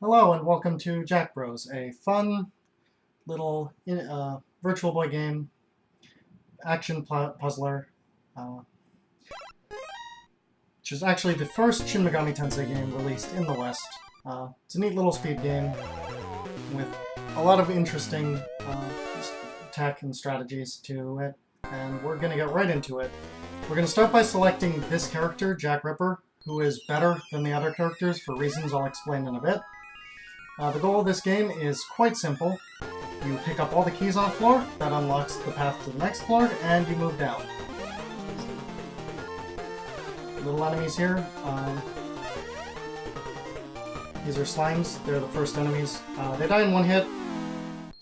Hello and welcome to Jack Bros, a fun little Virtual Boy game, action puzzler, uh, which is actually the first Shin Megami Tensei game released in the West. It's a neat little speed game with a lot of interesting tech and strategies to it, and we're going to get right into it. We're going to start by selecting this character, Jack Ripper, who is better than the other characters for reasons I'll explain in a bit. The goal of this game is quite simple. You pick up all the keys on a floor, that unlocks the path to the next floor, and you move down. Little enemies here. These are slimes. They're the first enemies. They die in one hit.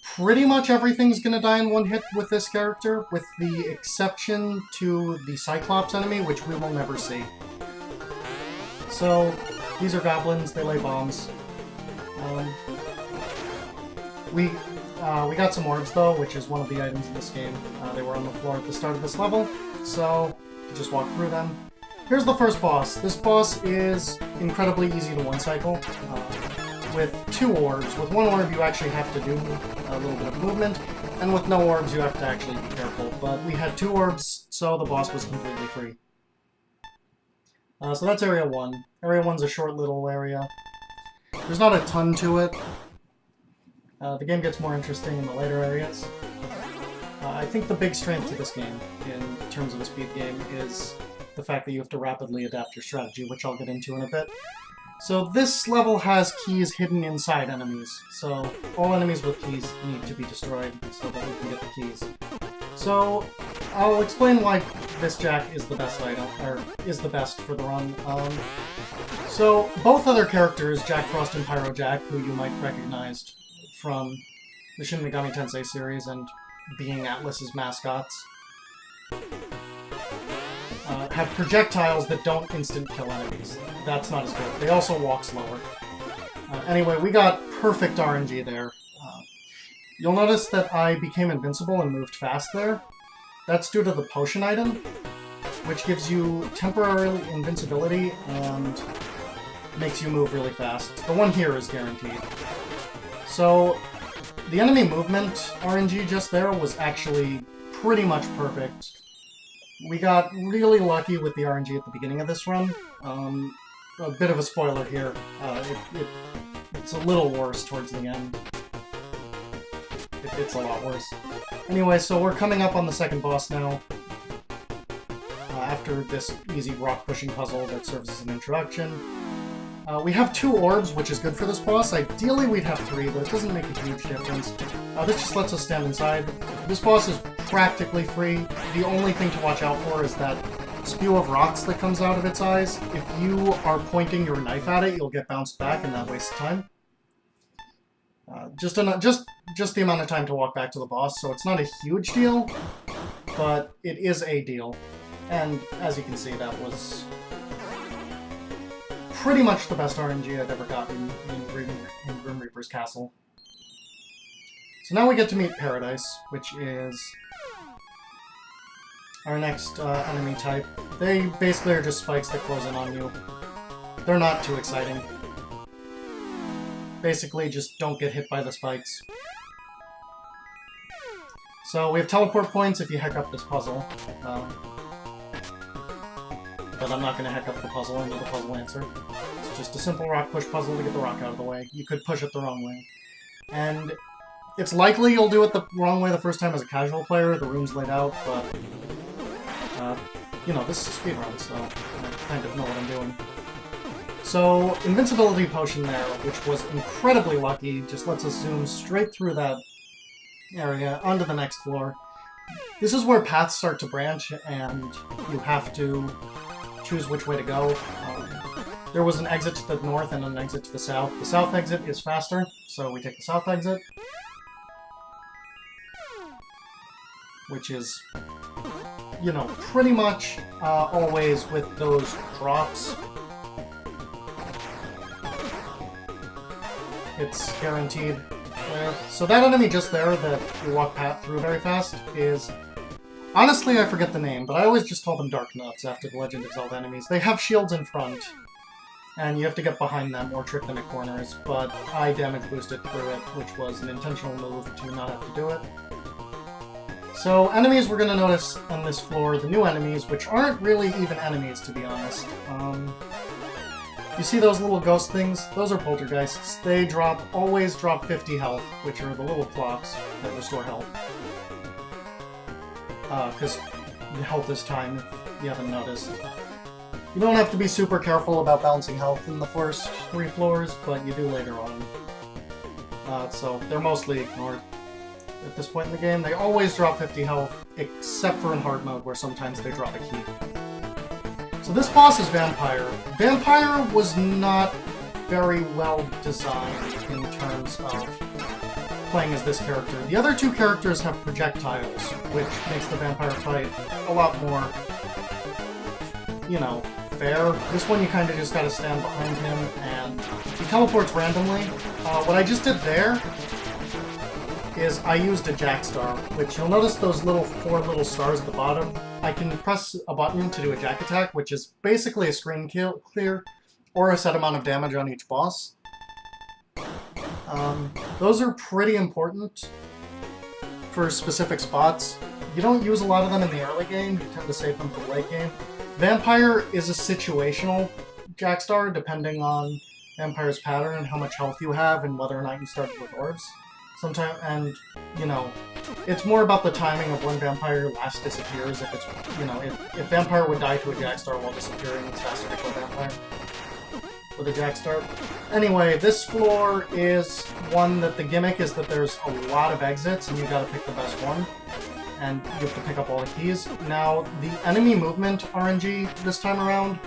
Pretty much everything's gonna die in one hit with this character, with the exception to the Cyclops enemy, which we will never see. So, these are goblins. They lay bombs. We got some orbs though, which is one of the items in this game. They were on the floor at the start of this level, so just walk through them. Here's the first boss. This boss is incredibly easy to one-cycle with 2 orbs. With 1 orb you actually have to do a little bit of movement, and with no orbs you have to actually be careful. But we had 2 orbs, so the boss was completely free. So that's Area 1. Area 1's a short little area. There's not a ton to it. The game gets more interesting in the later areas. I think the big strength to this game, in terms of a speed game, is the fact that you have to rapidly adapt your strategy, which I'll get into in a bit. So this level has keys hidden inside enemies, so all enemies with keys need to be destroyed so that we can get the keys. So I'll explain why this Jack is the best item, or is the best for the run. So both other characters, Jack Frost and Pyro Jack, who you might recognize from the Shin Megami Tensei series and being Atlus's mascots, have projectiles that don't instant kill enemies. That's not as good. They also walk slower. Anyway, we got perfect RNG there. You'll notice that I became invincible and moved fast there. That's due to the potion item, which gives you temporary invincibility and makes you move really fast. The one here is guaranteed. So, the enemy movement RNG just there was actually pretty much perfect. We got really lucky with the RNG at the beginning of this run. A bit of a spoiler here. It's a little worse towards the end. It's a lot worse. Anyway, so we're coming up on the second boss now. After this easy rock-pushing puzzle that serves as an introduction. We have 2 orbs, which is good for this boss. Ideally we'd have 3, but it doesn't make a huge difference. This just lets us stand inside. This boss is practically free. The only thing to watch out for is that spew of rocks that comes out of its eyes. If you are pointing your knife at it, you'll get bounced back, and that wastes time. Just the amount of time to walk back to the boss, so it's not a huge deal, but it is a deal. And as you can see, that was pretty much the best RNG I've ever gotten in Grim Reaper's Castle. So now we get to meet Paradise, which is our next enemy type. They basically are just spikes that close in on you. They're not too exciting. Basically, just don't get hit by the spikes. So we have teleport points if you heck up this puzzle. But I'm not going to heck up the puzzle into the puzzle answer. It's just a simple rock push puzzle to get the rock out of the way. You could push it the wrong way. And it's likely you'll do it the wrong way the first time as a casual player. The room's laid out, but you know, this is a speedrun, so I kind of know what I'm doing. So, invincibility potion there, which was incredibly lucky, just lets us zoom straight through that area onto the next floor. This is where paths start to branch, and you have to choose which way to go. There was an exit to the north and an exit to the south. The south exit is faster, so we take the south exit, which is, you know, pretty much always with those drops. It's guaranteed there. So that enemy just there that you walk through very fast is... Honestly, I forget the name, but I always just call them Dark Nuts after the Legend of Zelda enemies. They have shields in front, and you have to get behind them or trick them at corners, but I damage boosted through it, which was an intentional move to not have to do it. So enemies we're going to notice on this floor, the new enemies, which aren't really even enemies, to be honest. You see those little ghost things? Those are poltergeists. They always drop 50 health, which are the little clocks that restore health. Because health is time, if you haven't noticed. You don't have to be super careful about balancing health in the first 3 floors, but you do later on. So they're mostly ignored at this point in the game. They always drop 50 health, except for in hard mode, where sometimes they drop a key. So this boss is Vampire. Vampire was not very well designed in terms of playing as this character. The other 2 characters have projectiles, which makes the Vampire fight a lot more, you know, fair. This one you kind of just gotta stand behind him, and he teleports randomly. What I just did there is I used a Jack Star, which you'll notice those 4 little stars at the bottom. I can press a button to do a Jack attack, which is basically a screen clear, or a set amount of damage on each boss. Those are pretty important for specific spots. You don't use a lot of them in the early game, you tend to save them for the late game. Vampire is a situational Jack Star, depending on Vampire's pattern and how much health you have and whether or not you started with orbs. Sometimes, and, you know, it's more about the timing of when Vampire last disappears. If it's, you know, if Vampire would die to a Jack Star while disappearing, it's faster to kill Vampire with a Jack Star. Anyway, this floor is one that the gimmick is that there's a lot of exits and you gotta pick the best one. And you have to pick up all the keys. Now, the enemy movement RNG this time around,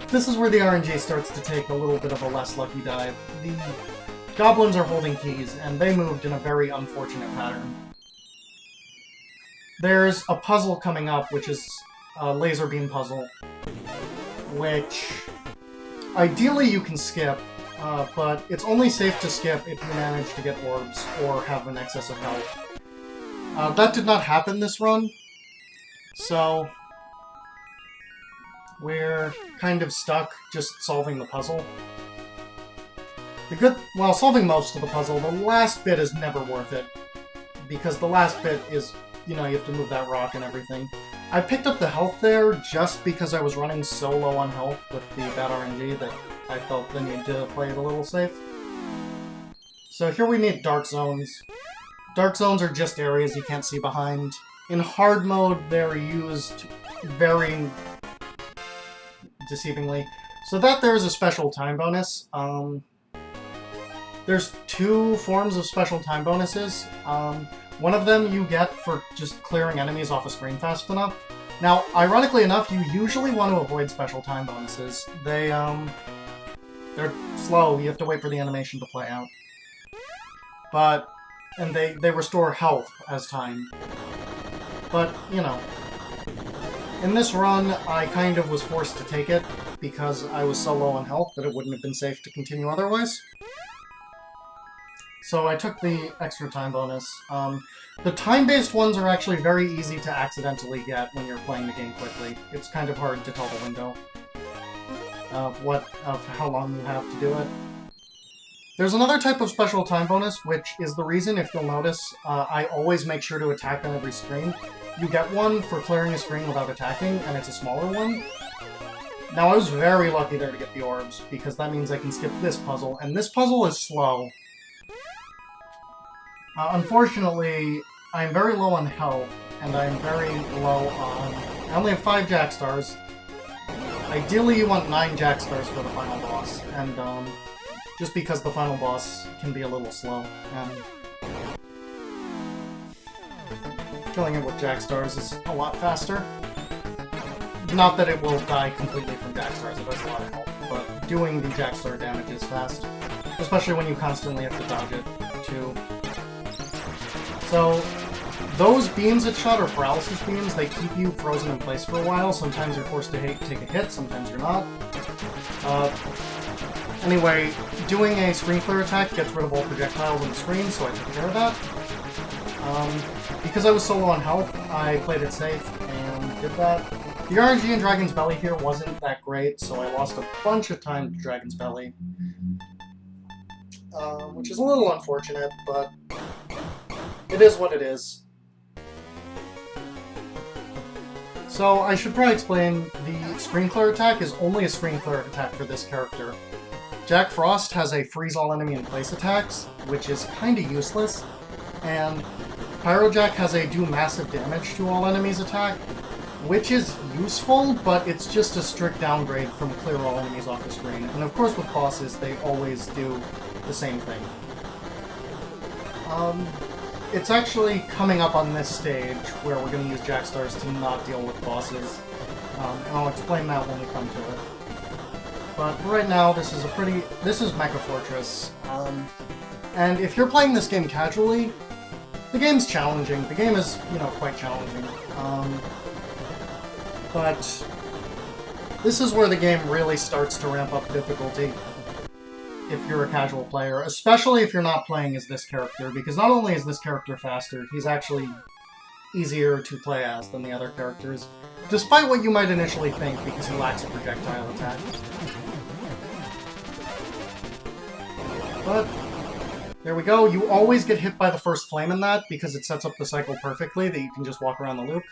this is where the RNG starts to take a little bit of a less lucky dive. The goblins are holding keys, and they moved in a very unfortunate pattern. There's a puzzle coming up, which is a laser beam puzzle, which ideally you can skip, but it's only safe to skip if you manage to get orbs or have an excess of health. That did not happen this run, so we're kind of stuck just solving the puzzle. While solving most of the puzzle, the last bit is never worth it, because the last bit is, you know, you have to move that rock and everything. I picked up the health there just because I was running so low on health with the bad RNG that I felt the need to play it a little safe. So here we need Dark Zones. Dark Zones are just areas you can't see behind. In hard mode, they're used very deceivingly. So that there is a special time bonus. There's 2 forms of special time bonuses. One of them you get for just clearing enemies off a screen fast enough. Now, ironically enough, you usually want to avoid special time bonuses. They're slow, you have to wait for the animation to play out. And they restore health as time. But, you know, in this run, I kind of was forced to take it because I was so low on health that it wouldn't have been safe to continue otherwise. So I took the extra time bonus. The time-based ones are actually very easy to accidentally get when you're playing the game quickly. It's kind of hard to tell the window of how long you have to do it. There's another type of special time bonus, which is the reason, if you'll notice, I always make sure to attack on every screen. You get one for clearing a screen without attacking, and it's a smaller one. Now, I was very lucky there to get the orbs, because that means I can skip this puzzle, and this puzzle is slow. Unfortunately, I'm very low on health, and I'm very low on... I only have 5 Jack Stars. Ideally, you want 9 Jack Stars for the final boss, and just because the final boss can be a little slow, and killing it with Jack Stars is a lot faster. Not that it will die completely from Jack Stars, it does a lot of health, but doing the Jack Star damage is fast, especially when you constantly have to dodge it, too. So, those beams that shot are paralysis beams. They keep you frozen in place for a while. Sometimes you're forced to take a hit, sometimes you're not. Anyway, doing a screen clear attack gets rid of all projectiles on the screen, so I took care of that. Because I was so low on health, I played it safe and did that. The RNG in Dragon's Belly here wasn't that great, so I lost a bunch of time to Dragon's Belly. Which is a little unfortunate, but it is what it is. So I should probably explain, the Screen Clear attack is only a Screen Clear attack for this character. Jack Frost has a freeze all enemy in place attacks, which is kinda useless, and Pyrojack has a do massive damage to all enemies attack, which is useful, but it's just a strict downgrade from clear all enemies off the screen. And of course with bosses, they always do the same thing. It's actually coming up on this stage where we're going to use Jack Stars to not deal with bosses, and I'll explain that when we come to it. But for right now, this is Mecha Fortress, and if you're playing this game casually, the game's challenging. The game is, quite challenging. But this is where the game really starts to ramp up difficulty if you're a casual player, especially if you're not playing as this character, because not only is this character faster, he's actually easier to play as than the other characters, despite what you might initially think, because he lacks a projectile attack. But there we go. You always get hit by the first flame in that, because it sets up the cycle perfectly that you can just walk around the loop.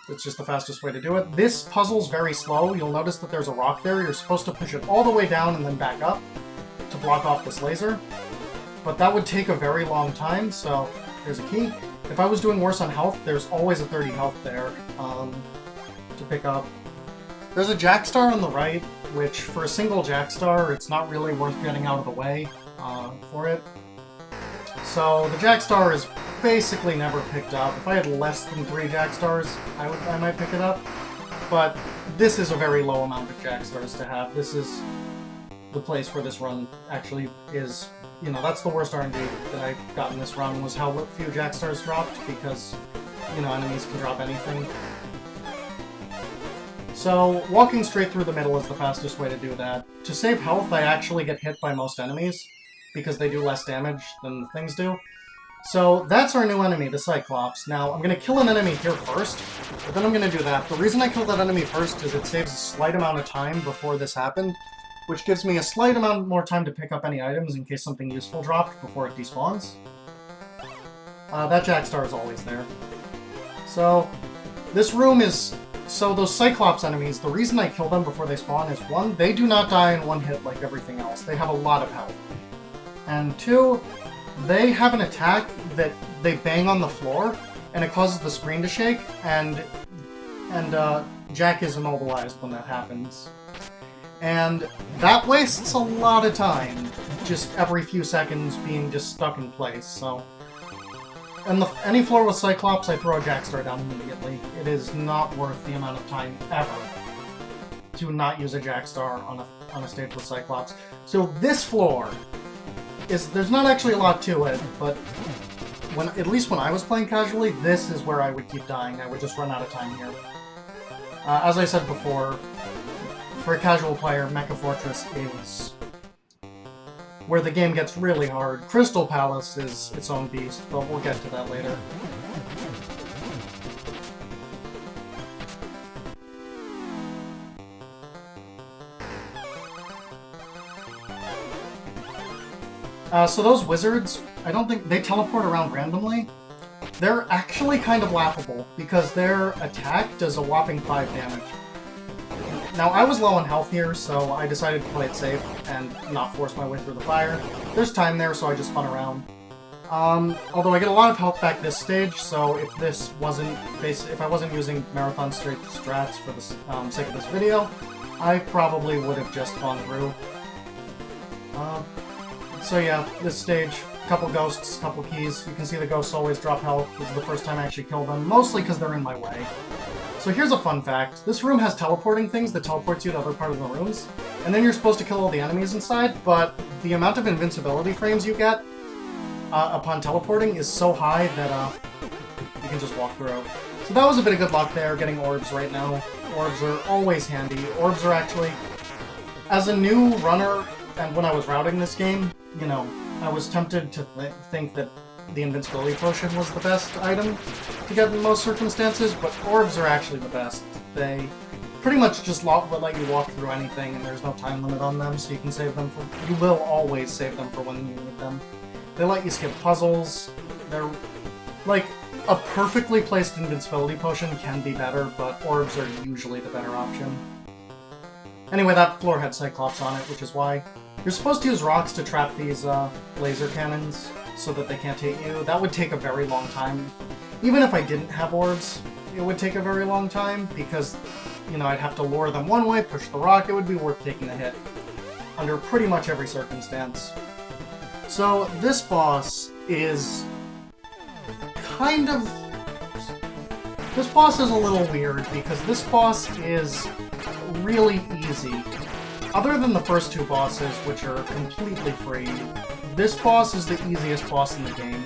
It's just the fastest way to do it. This puzzle's very slow. You'll notice that there's a rock there. You're supposed to push it all the way down and then back up to block off this laser. But that would take a very long time, so there's a key. If I was doing worse on health, there's always a 30 health there to pick up. There's a Jack Star on the right, which for a single Jack Star, it's not really worth getting out of the way for it. So the Jack Star is basically never picked up. If I had less than 3 Jack Stars, I might pick it up. But this is a very low amount of Jack Stars to have. This is the place where this run actually is, that's the worst RNG that I got in this run, was how few Jack Stars dropped, because, enemies can drop anything. So, walking straight through the middle is the fastest way to do that. To save health, I actually get hit by most enemies, because they do less damage than the things do. So that's our new enemy, the Cyclops. Now, I'm going to kill an enemy here first, but then I'm going to do that. The reason I kill that enemy first is it saves a slight amount of time before this happened, which gives me a slight amount more time to pick up any items in case something useful dropped before it despawns. That Jack Star is always there. So, this room is... So those Cyclops enemies, the reason I kill them before they spawn is, 1, they do not die in one hit like everything else. They have a lot of health. And 2, they have an attack that they bang on the floor, and it causes the screen to shake, and Jack is immobilized when that happens. And that wastes a lot of time, just every few seconds being just stuck in place, so... And any floor with Cyclops, I throw a Jack Star down immediately. It is not worth the amount of time, ever, to not use a Jack Star on a stage with Cyclops. So this floor... there's not actually a lot to it, but at least when I was playing casually, this is where I would keep dying. I would just run out of time here. As I said before, for a casual player, Mecha Fortress is where the game gets really hard. Crystal Palace is its own beast, but we'll get to that later. So those wizards, I don't think they teleport around randomly. They're actually kind of laughable, because their attack does a whopping 5 damage. Now, I was low on health here, so I decided to play it safe and not force my way through the fire. There's time there, so I just spun around. Although I get a lot of health back this stage, so if I wasn't using Marathon strats for the sake of this video, I probably would have just gone through. So yeah, this stage, couple ghosts, couple keys. You can see the ghosts always drop health. This is the first time I actually kill them, mostly because they're in my way. So here's a fun fact. This room has teleporting things that teleports you to other part of the rooms, and then you're supposed to kill all the enemies inside, but the amount of invincibility frames you get upon teleporting is so high that you can just walk through. So that was a bit of good luck there, getting orbs right now. Orbs are always handy. Orbs are actually, as a new runner, and when I was routing this game, I was tempted to think that the Invincibility Potion was the best item to get in most circumstances, but orbs are actually the best. They pretty much just let you walk through anything, and there's no time limit on them, so you can save them for... You will always save them for when you need them. They let you skip puzzles. They're... like, a perfectly placed Invincibility Potion can be better, but orbs are usually the better option. Anyway, that floor had Cyclops on it, which is why you're supposed to use rocks to trap these laser cannons so that they can't hit you. That would take a very long time. Even if I didn't have orbs, it would take a very long time because, you know, I'd have to lure them one way, push the rock. It would be worth taking the hit under pretty much every circumstance. So this boss is kind of... This boss is a little weird because this boss is really easy. Other than the first two bosses, which are completely free, this boss is the easiest boss in the game.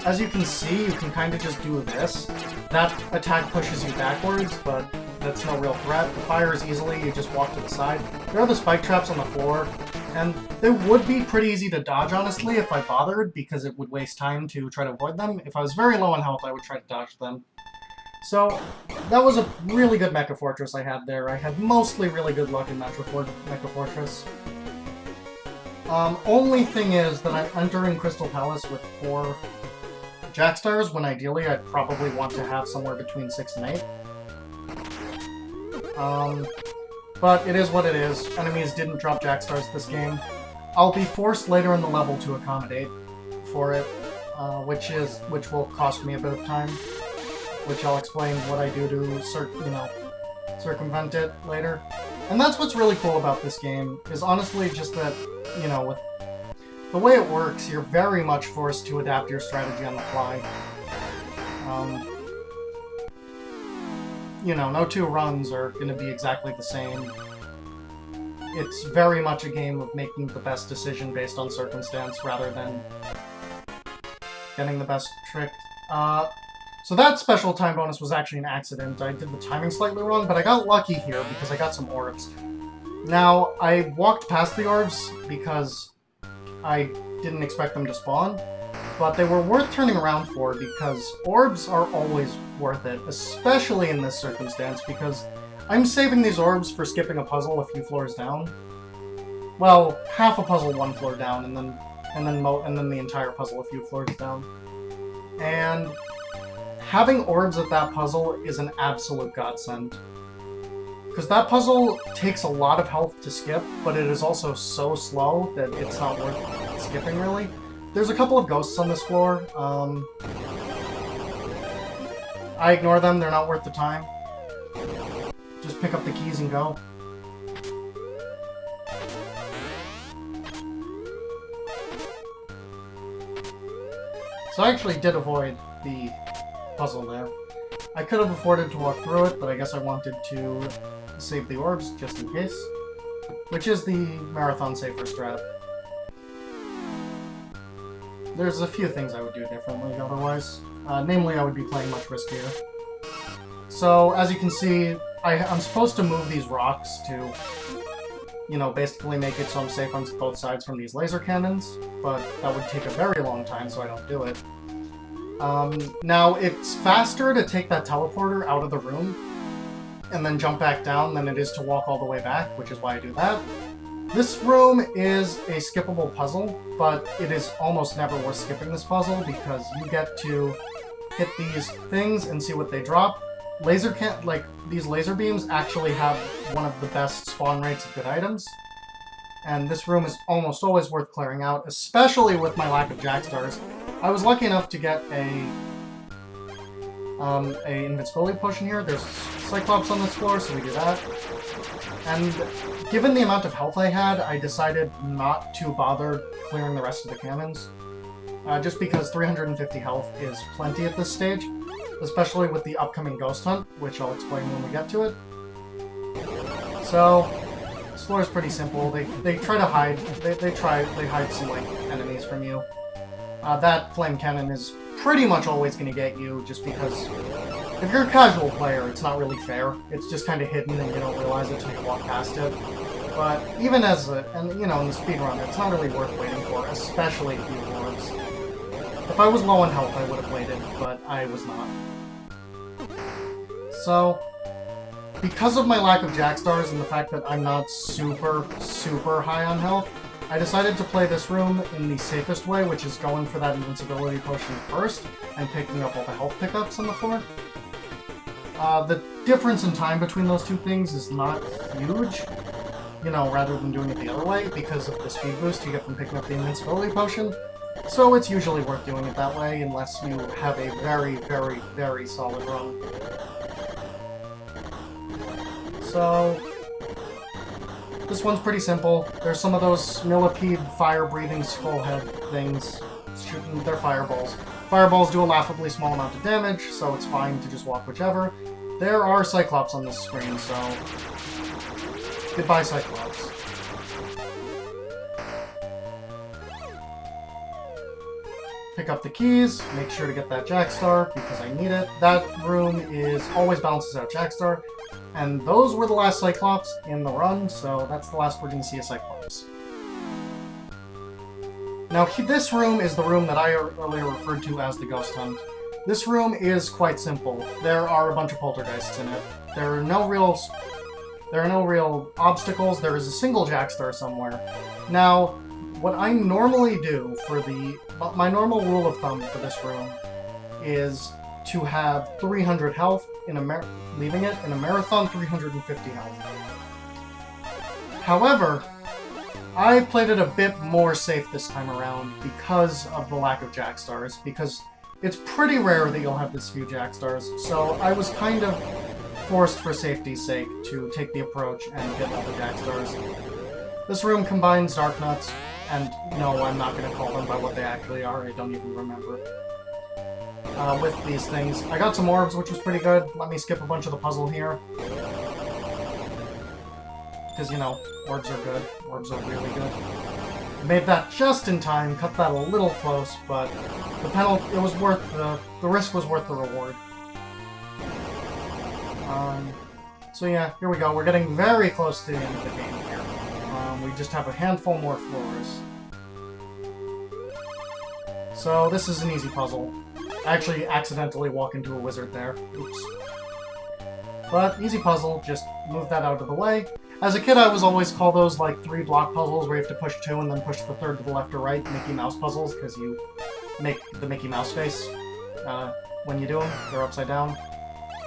As you can see, you can kind of just do this. That attack pushes you backwards, but that's no real threat. The fire is easily, you just walk to the side. There are the spike traps on the floor, and they would be pretty easy to dodge, honestly, if I bothered, because it would waste time to try to avoid them. If I was very low on health, I would try to dodge them. So, that was a really good Mecha Fortress I had there. I had mostly really good luck in Mecha Fortress. Only thing is that I'm entering Crystal Palace with 4 Jack Stars, when ideally I'd probably want to have somewhere between 6 and 8. But it is what it is. Enemies didn't drop Jack Stars this game. I'll be forced later in the level to accommodate for it, which will cost me a bit of time, which I'll explain what I do to circumvent it later. And that's what's really cool about this game, is honestly just that, you know, with the way it works, you're very much forced to adapt your strategy on the fly. You know, no 2 runs are going to be exactly the same. It's very much a game of making the best decision based on circumstance rather than getting the best trick. So that special time bonus was actually an accident. I did the timing slightly wrong, but I got lucky here because I got some orbs. Now, I walked past the orbs because I didn't expect them to spawn, but they were worth turning around for because orbs are always worth it, especially in this circumstance, because I'm saving these orbs for skipping a puzzle a few floors down. Well, half a puzzle 1 floor down, and then the entire puzzle a few floors down. And having orbs at that puzzle is an absolute godsend. Because that puzzle takes a lot of health to skip, but it is also so slow that it's not worth skipping, really. There's a couple of ghosts on this floor. I ignore them, they're not worth the time. Just pick up the keys and go. So I actually did avoid the puzzle there. I could have afforded to walk through it, but I guess I wanted to save the orbs just in case. Which is the marathon safer strat. There's a few things I would do differently otherwise. Namely, I would be playing much riskier. So, as you can see, I'm supposed to move these rocks to, you know, basically make it so I'm safe on both sides from these laser cannons, but that would take a very long time, so I don't do it. Now, it's faster to take that teleporter out of the room and then jump back down than it is to walk all the way back, which is why I do that. This room is a skippable puzzle, but it is almost never worth skipping this puzzle because you get to hit these things and see what they drop. These laser beams actually have one of the best spawn rates of good items, and this room is almost always worth clearing out, especially with my lack of Jack Stars. I was lucky enough to get a Invincibility Potion here. There's Cyclops on this floor, so we do that. And given the amount of health I had, I decided not to bother clearing the rest of the cannons. Just because 350 health is plenty at this stage, especially with the upcoming Ghost Hunt, which I'll explain when we get to it. So, this floor is pretty simple. They try to hide, they hide some, like, enemies from you. That flame cannon is pretty much always going to get you, just because if you're a casual player, it's not really fair. It's just kind of hidden and you don't realize it until you walk past it. But even as in the speedrun, it's not really worth waiting for, especially if you have orbs. If I was low on health, I would have waited, but I was not. So, because of my lack of Jack Stars and the fact that I'm not super high on health, I decided to play this room in the safest way, which is going for that invincibility potion first and picking up all the health pickups on the floor. The difference in time between those two things is not huge, you know, rather than doing it the other way, because of the speed boost you get from picking up the invincibility potion. So it's usually worth doing it that way, unless you have a very solid run. So, this one's pretty simple. There's some of those millipede fire-breathing skullhead things shooting their fireballs. Fireballs do a laughably small amount of damage, so it's fine to just walk whichever. There are Cyclops on this screen, so goodbye Cyclops. Pick up the keys, make sure to get that Jack Star, because I need it. That room always balances out Jack Star. And those were the last Cyclops in the run, so that's the last we're going to see a Cyclops. Now, this room is the room that I earlier referred to as the Ghost Hunt. This room is quite simple. There are a bunch of poltergeists in it. There are no real obstacles. There is a single Jack Star somewhere. Now, what I normally do for my normal rule of thumb for this room is to have 300 health leaving it in a marathon 350 health. However, I played it a bit more safe this time around because of the lack of Jack Stars, because it's pretty rare that you'll have this few Jack Stars, so I was kind of forced for safety's sake to take the approach and get all the Jack Stars. This room combines Dark Nuts, and no, I'm not going to call them by what they actually are, I don't even remember. With these things. I got some orbs, which was pretty good. Let me skip a bunch of the puzzle here. Because, you know, orbs are good. Orbs are really good. Made that just in time, cut that a little close, but the penalty, it was worth the risk was worth the reward. So yeah, here we go. We're getting very close to the end of the game here. We just have a handful more floors. So this is an easy puzzle. I actually accidentally walk into a wizard there. Oops. But easy puzzle, just move that out of the way. As a kid, I was always call those like 3-block puzzles where you have to push 2 and then push the third to the left or right, Mickey Mouse puzzles, because you make the Mickey Mouse face when you do them. They're upside down.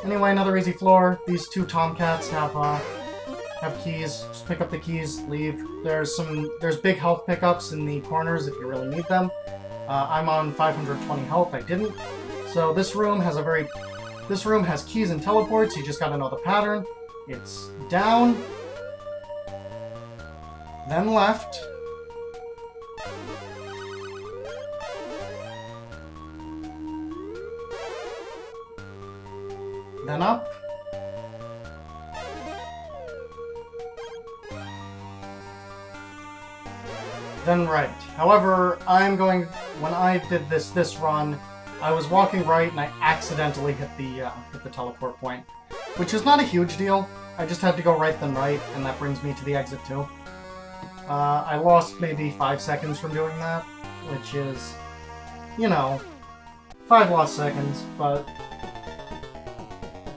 Anyway, another easy floor. These 2 Tomcats have keys. Just pick up the keys, leave. There's big health pickups in the corners if you really need them. I'm on 520 health, I didn't. So this room has keys and teleports, you just gotta know the pattern. It's down, then left, then up, then right. However, when I did this run, I was walking right and I accidentally hit the teleport point, which is not a huge deal. I just had to go right then right, and that brings me to the exit too. I lost maybe 5 seconds from doing that, which is, you know, 5 lost seconds, but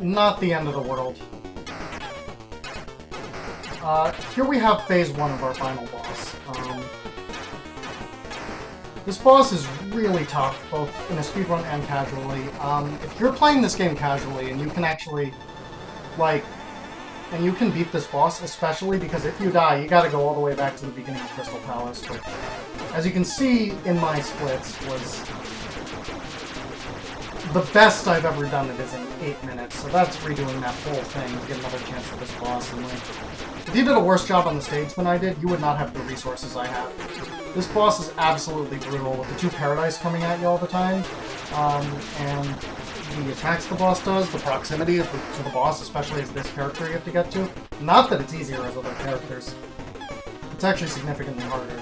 not the end of the world. Here we have phase 1 of our final boss. This boss is really tough, both in a speedrun and casually. If you're playing this game casually, and you can actually, and you can beat this boss, especially because if you die, you gotta go all the way back to the beginning of Crystal Palace, which, as you can see in my splits, was the best I've ever done it is in 8 minutes, so that's redoing that whole thing to get another chance at this boss. And if you did a worse job on the stage than I did, you would not have the resources I have. This boss is absolutely brutal, with the 2 Paradise coming at you all the time, and the attacks the boss does, the proximity to the boss, especially as this character you have to get to. Not that it's easier as other characters. It's actually significantly harder.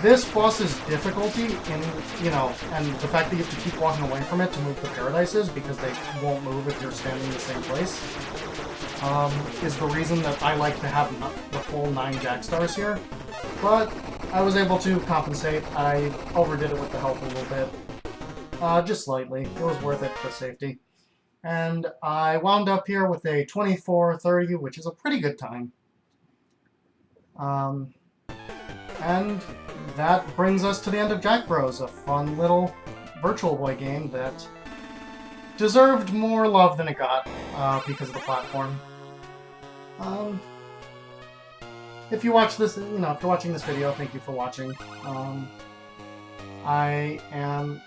This boss's difficulty and the fact that you have to keep walking away from it to move the Paradises, because they won't move if you're standing in the same place, is the reason that I like to have the full 9 Jack Stars here. But I was able to compensate. I overdid it with the health a little bit. Just slightly. It was worth it for safety. And I wound up here with a 24:30, which is a pretty good time. Um, and that brings us to the end of Jack Bros, a fun little Virtual Boy game that deserved more love than it got because of the platform. If you watch this, if you're watching this video, thank you for watching. I am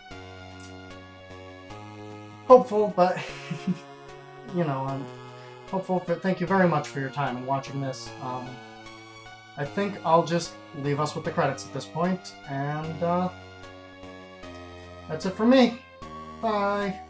hopeful, but I'm hopeful. Thank you very much for your time in watching this. I think I'll just leave us with the credits at this point, and that's it for me. Bye.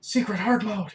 Secret hard mode.